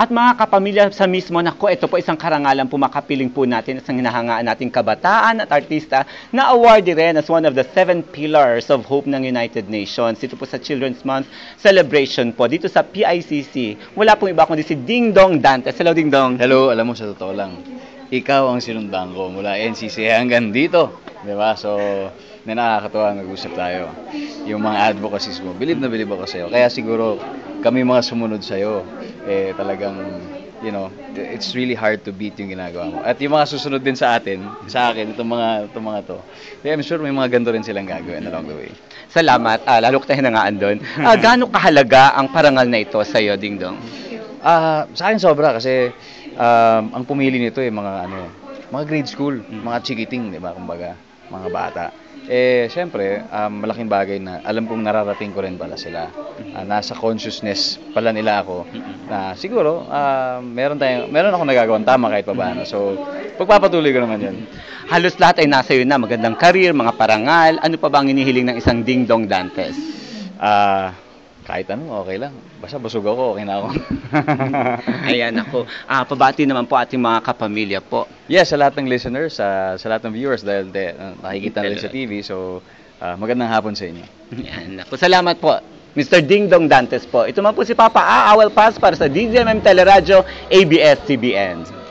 At mga kapamilya sa mismo, naku, ito po isang karangalan po makapiling po natin at isang hinahangaan nating kabataan at artista na awardee rin as one of the 7 pillars of hope ng United Nations. Dito po sa Children's Month celebration po, dito sa PICC. Wala pong iba kundi si Ding Dong Dantes. Hello, Ding Dong. Hello, alam mo sa totoo lang, ikaw ang sinundan ko mula NCC hanggang dito. Diba? So, na nakakatawa nag-usap tayo. Yung mga advocacies mo, bilib na bilib ako sa'yo. Kaya siguro kami mga sumunod sa'yo, talagang, you know, it's really hard to beat yung ginagawa mo. At yung mga susunod din sa akin, itong mga to, I'm sure may mga ganito rin silang gagawin along the way. Salamat. Lalo ko tayo nangaan doon. Gaano kahalaga ang parangal na ito sa'yo, Ding Dong? Sa akin sobra kasi ang pumili nito mga grade school, mga chikiting, di ba, kumbaga, mga bata. Siyempre, malaking bagay na alam kong nararating ko rin pala sila. Nasa consciousness pala nila ako na siguro meron ako nagagawang tama kahit pa paano. So, pagpapatuloy ko naman yun. Halos lahat ay nasa iyo na. Magandang career, mga parangal. Ano pa ba ang inihiling ng isang Ding Dong Dantes? Kahit ano, okay lang. Basta busog ako, okay na ako. Ayan ako. Pabati naman po ating mga kapamilya po. Yes, sa lahat ng listeners, sa lahat ng viewers dahil nakikita nila sa TV. So, magandang hapon sa inyo. Ayan ako. Salamat po. Mr. Ding Dong Dantes po. Ito man po si Papa Awal Paz para sa DZMM Teleradyo ABS-CBN.